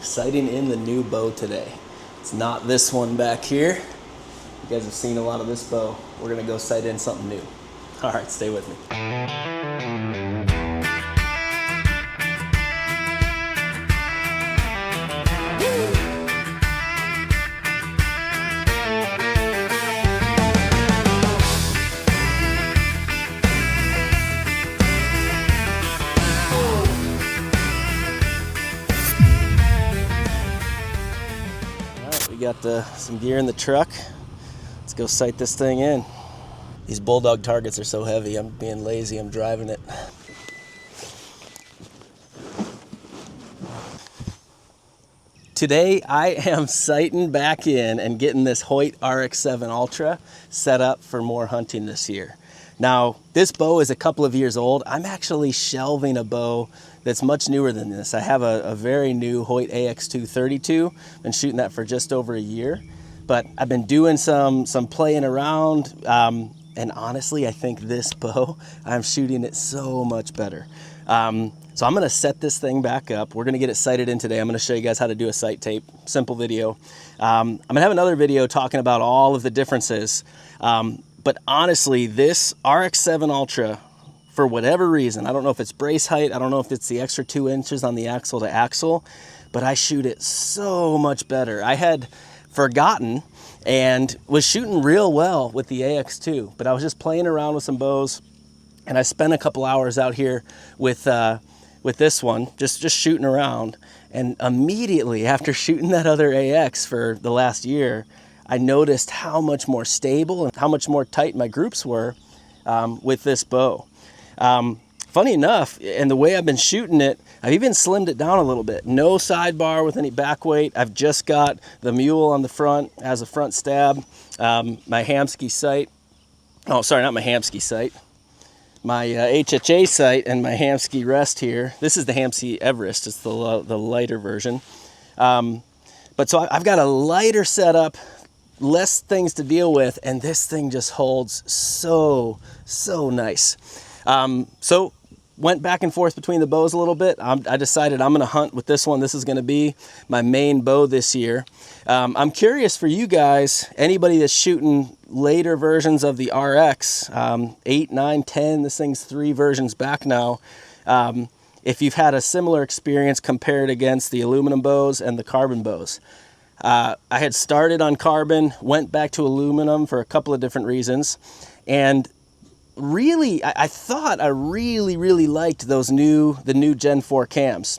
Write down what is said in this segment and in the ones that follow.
Sighting in the new bow today. It's not this one back here. You guys have seen a lot of this bow. We're gonna go sight in something new. All right, stay with me. We got some gear in the truck. Let's go sight this thing in. These bulldog targets are so heavy, I'm being lazy, I'm driving it. Today I am sighting back in and getting this Hoyt RX7 Ultra set up for more hunting this year. Now, this bow is a couple of years old. I'm actually shelving a bow that's much newer than this. I have a very new Hoyt AX2 32. Been shooting that for just over a year. But I've been doing some playing around, and honestly, I think this bow, I'm shooting it so much better. So I'm gonna set this thing back up. We're gonna get it sighted in today. I'm gonna show you guys how to do a sight tape, simple video. I'm gonna have another video talking about all of the differences. But honestly, this RX7 Ultra, for whatever reason, I don't know if it's brace height, I don't know if it's the extra 2 inches on the axle to axle, but I shoot it so much better. I had forgotten and was shooting real well with the AX2, but I was just playing around with some bows, and I spent a couple hours out here with this one, just shooting around. And immediately after shooting that other AX for the last year, I noticed how much more stable and how much more tight my groups were with this bow. Funny enough, and the way I've been shooting it, I've even slimmed it down a little bit. No sidebar with any back weight. I've just got the Mule on the front as a front stab. My Hamskey sight. Oh, sorry, not my Hamskey sight. My HHA sight and my Hamskey rest here. This is the Hamskey Everest. It's the lighter version. But so I've got a lighter setup, less things to deal with, and this thing just holds so nice. So went back and forth between the bows a little bit. I decided I'm gonna hunt with this one. This is gonna be my main bow this year. I'm curious for you guys, anybody that's shooting later versions of the RX, 8, 9, 10, this thing's 3 versions back now. If you've had a similar experience compared against the aluminum bows and the carbon bows. I had started on carbon, went back to aluminum for a couple of different reasons, and really, I thought I really liked the new Gen 4 cams.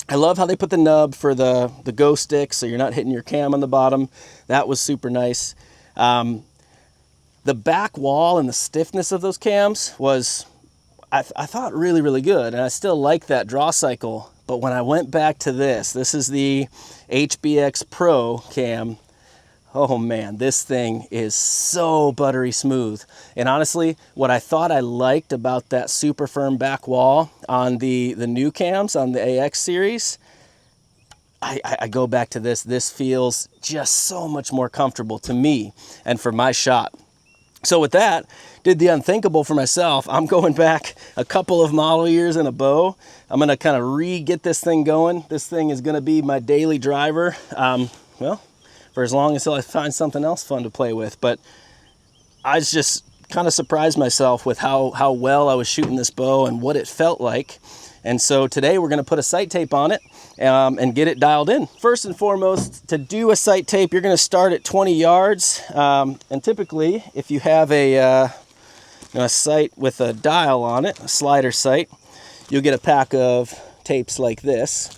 I love how they put the nub for the go stick, so you're not hitting your cam on the bottom. That was super nice. The back wall and the stiffness of those cams was, I thought, really good, and I still like that draw cycle. But when I went back to this is the HBX Pro cam. Oh man, this thing is so buttery smooth. And honestly, what I thought I liked about that super firm back wall on the new cams on the AX series, I go back to this. This feels just so much more comfortable to me and for my shot. So with that, did the unthinkable for myself. I'm going back a couple of model years in a bow. I'm gonna kind of get this thing going. This thing is gonna be my daily driver. Well, for as long until I find something else fun to play with. But I was just kind of surprised myself with how well I was shooting this bow and what it felt like. And so today we're gonna put a sight tape on it and get it dialed in. First and foremost, to do a sight tape, you're gonna start at 20 yards. And typically, if you have a sight with a dial on it, a slider sight, you'll get a pack of tapes like this.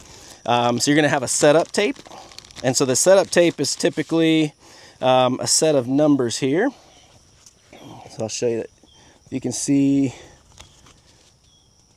So you're gonna have a setup tape. And so the setup tape is typically a set of numbers here. So I'll show you that. You can see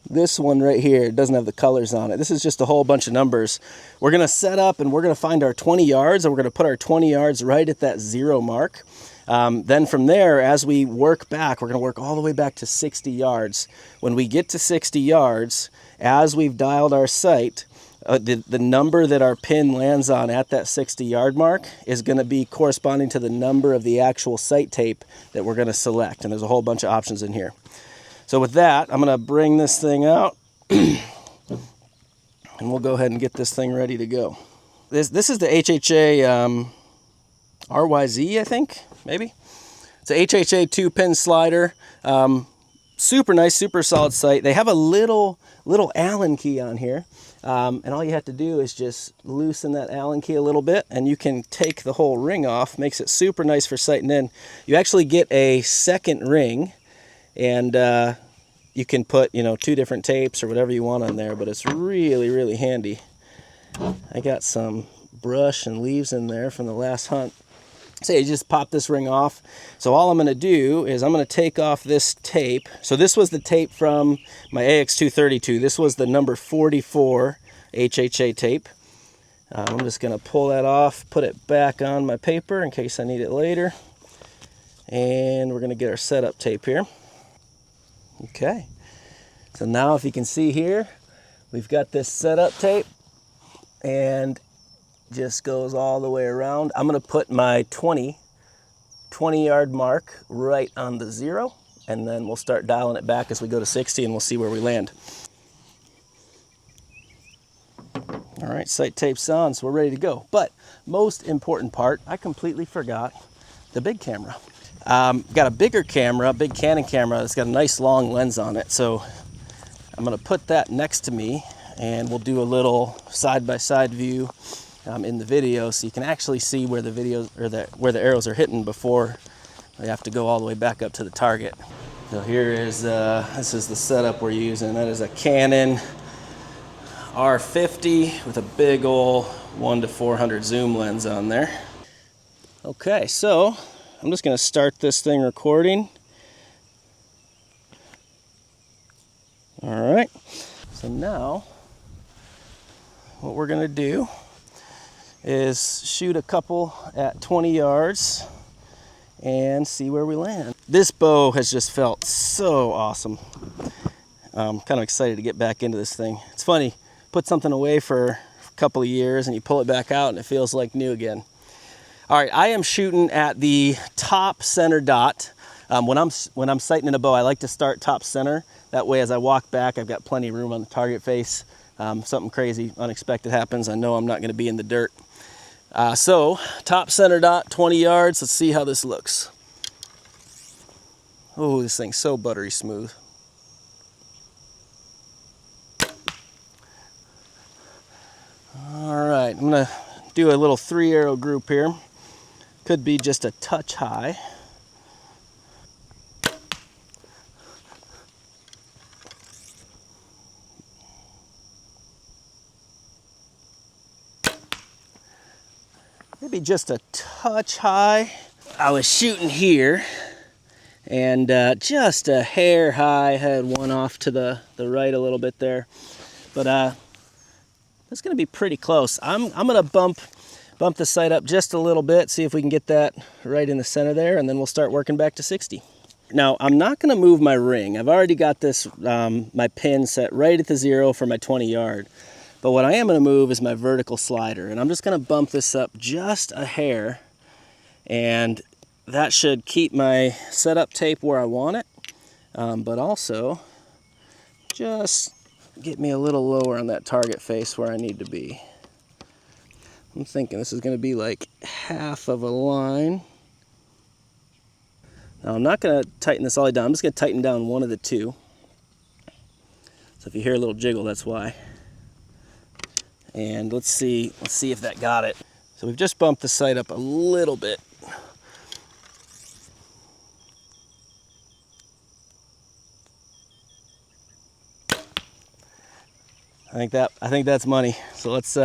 this one right here. It doesn't have the colors on it. This is just a whole bunch of numbers. We're gonna set up and we're gonna find our 20 yards and we're gonna put our 20 yards right at that 0 mark. Then from there, as we work back, we're gonna work all the way back to 60 yards. When we get to 60 yards, as we've dialed our sight, the number that our pin lands on at that 60-yard mark is going to be corresponding to the number of the actual sight tape that we're going to select. And there's a whole bunch of options in here. So with that, I'm going to bring this thing out and we'll go ahead and get this thing ready to go. this is the HHA RYZ, I think, maybe. It's a HHA 2-pin slider. Super nice, super solid sight. They have a little Allen key on here. And all you have to do is just loosen that Allen key a little bit, and you can take the whole ring off. Makes it super nice for sighting in. You actually get a second ring, and you can put, you know, 2 different tapes or whatever you want on there, but it's really, really handy. I got some brush and leaves in there from the last hunt. So you just pop this ring off. So all I'm going to do is I'm going to take off this tape. So this was the tape from my AX232. This was the number 44 HHA tape. I'm just going to pull that off, put it back on my paper in case I need it later. And we're going to get our setup tape here. Okay. So now if you can see here, we've got this setup tape, and just goes all the way around. I'm going to put my 20 yard mark right on the 0, and then we'll start dialing it back as we go to 60, and we'll see where we land. All right, sight tape's on, so we're ready to go. But most important part, I completely forgot the big camera. Got a bigger camera, big Canon camera that's got a nice long lens on it, so I'm going to put that next to me, and we'll do a little side-by-side view in the video, so you can actually see where the videos or where the arrows are hitting before they have to go all the way back up to the target. So here is this is the setup we're using. That is a Canon R50 with a big ol' 1-400 zoom lens on there. Okay, so I'm just going to start this thing recording. All right. So now what we're going to do is shoot a couple at 20 yards and see where we land. This bow has just felt so awesome. I'm kind of excited to get back into this thing. It's funny, put something away for a couple of years and you pull it back out and it feels like new again. All right, I am shooting at the top center dot. When I'm sighting in a bow, I like to start top center. That way as I walk back, I've got plenty of room on the target face. Something crazy, unexpected happens, I know I'm not going to be in the dirt. So, top center dot, 20 yards. Let's see how this looks. Oh, this thing's so buttery smooth. All right, I'm going to do a little 3-arrow group here. Could be just a touch high. Maybe just a touch high. I was shooting here and just a hair high. I had one off to the right a little bit there, but that's going to be pretty close. I'm going to bump the sight up just a little bit, see if we can get that right in the center there, and then we'll start working back to 60. Now I'm not going to move my ring. I've already got this my pin set right at the 0 for my 20 yard. But what I am going to move is my vertical slider, and I'm just going to bump this up just a hair, and that should keep my setup tape where I want it, but also just get me a little lower on that target face where I need to be. I'm thinking this is going to be like half of a line. Now I'm not going to tighten this all the way down. I'm just going to tighten down one of the two. So if you hear a little jiggle, that's why. And let's see if that got it. So we've just bumped the sight up a little bit. I think that's money. So let's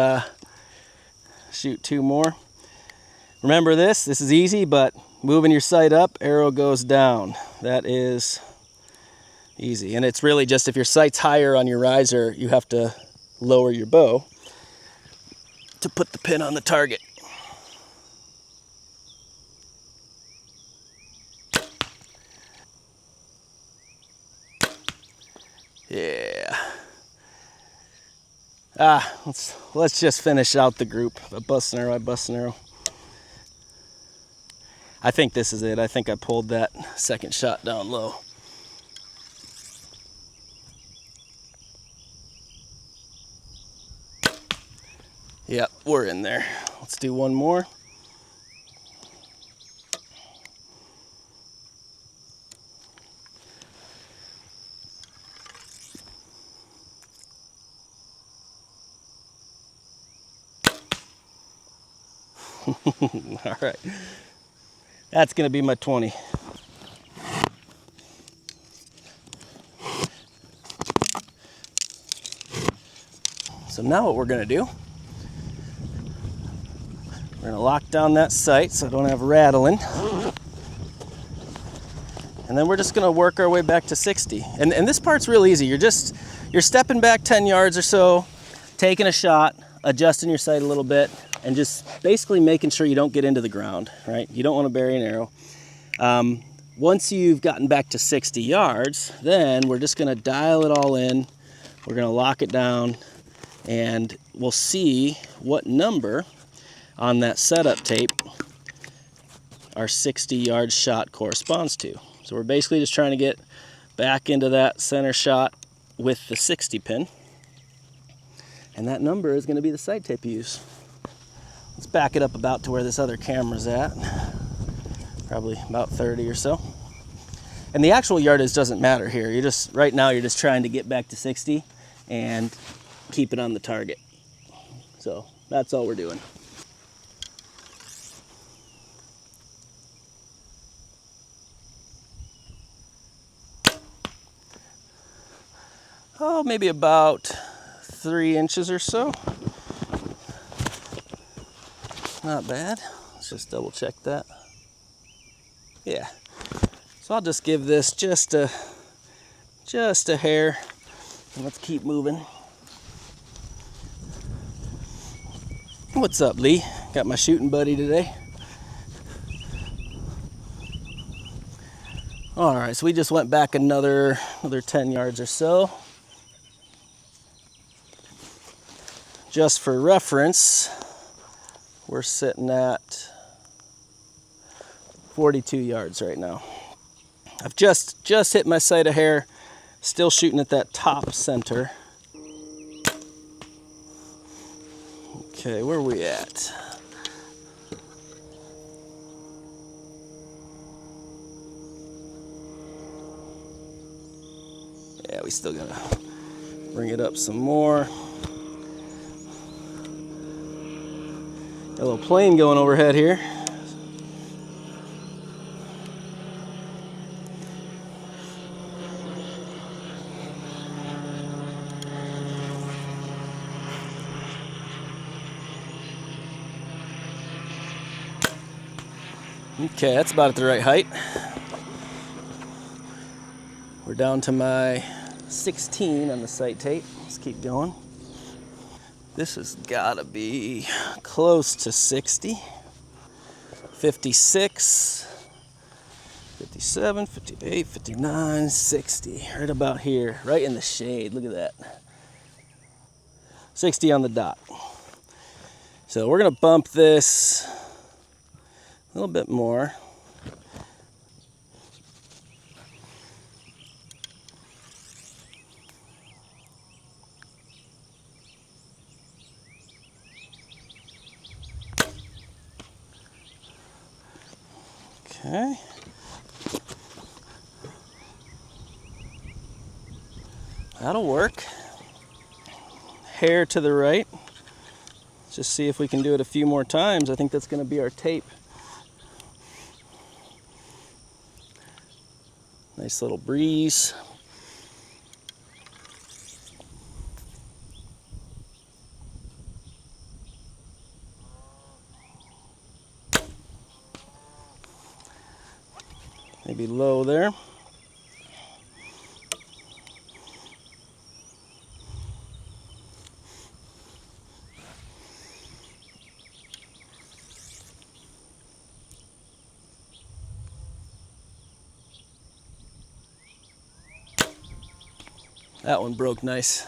shoot 2 more. Remember this is easy, but moving your sight up, arrow goes down. That is easy. And it's really just if your sight's higher on your riser, you have to lower your bow to put the pin on the target. Yeah. Let's just finish out the group. I bust an arrow, I bust an arrow. I think this is it. I think I pulled that second shot down low. Yep, we're in there. Let's do one more. All right, that's gonna be my 20. So now what we're gonna do, we're gonna lock down that sight so I don't have rattling. And then we're just gonna work our way back to 60. And this part's real easy. You're stepping back 10 yards or so, taking a shot, adjusting your sight a little bit, and just basically making sure you don't get into the ground, right? You don't wanna bury an arrow. Once you've gotten back to 60 yards, then we're just gonna dial it all in. We're gonna lock it down, and we'll see what number on that setup tape our 60-yard shot corresponds to. So we're basically just trying to get back into that center shot with the 60 pin. And that number is gonna be the sight tape you use. Let's back it up about to where this other camera's at. Probably about 30 or so. And the actual yardage doesn't matter here. Right now you're just trying to get back to 60 and keep it on the target. So that's all we're doing. Oh, maybe about 3 inches or so. Not bad. Let's just double check that. Yeah. So I'll just give this just a hair, and let's keep moving. What's up, Lee? Got my shooting buddy today. All right, so we just went back another 10 yards or so. Just for reference, we're sitting at 42 yards right now. I've just hit my sight a hair, still shooting at that top center. Okay, where are we at? Yeah, we still gotta bring it up some more. Got a little plane going overhead here. Okay, that's about at the right height. We're down to my 16 on the sight tape. Let's keep going. This has gotta be close to 60. 56, 57, 58, 59, 60. Right about here, right in the shade. Look at that. 60 on the dot. So we're gonna bump this a little bit more. Okay. That'll work. Hair to the right. Let's just see if we can do it a few more times. I think that's going to be our tape. Nice little breeze. Maybe low there. That one broke nice.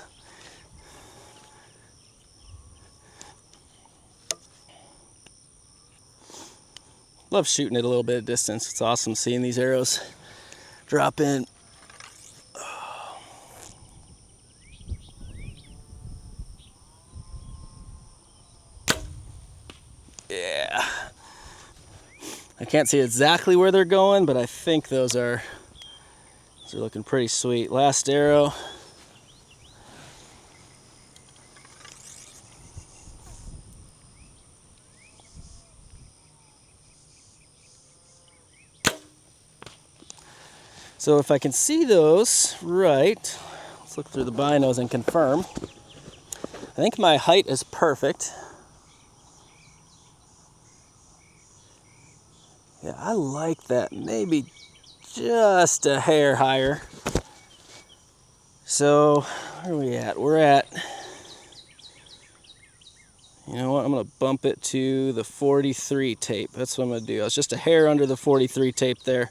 Love shooting it a little bit of distance. It's awesome seeing these arrows drop in. Yeah. I can't see exactly where they're going, but I think those are looking pretty sweet. Last arrow. So if I can see those right, let's look through the binos and confirm. I think my height is perfect. Yeah, I like that. Maybe just a hair higher. So where are we at? We're at, you know what, I'm gonna bump it to the 43 tape. That's what I'm gonna do. It's just a hair under the 43 tape there.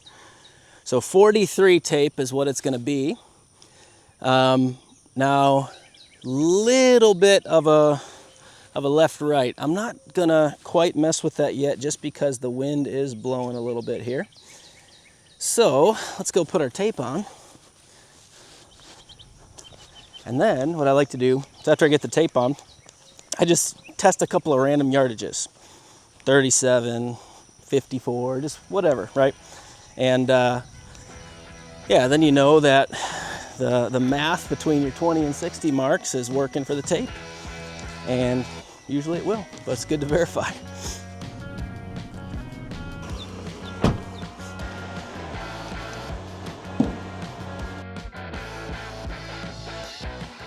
So 43 tape is what it's gonna be. Now, little bit of a left-right. I'm not gonna quite mess with that yet just because the wind is blowing a little bit here. So let's go put our tape on. And then what I like to do is after I get the tape on, I just test a couple of random yardages. 37, 54, just whatever, right? And yeah, then you know that the math between your 20 and 60 marks is working for the tape. And usually it will, but it's good to verify.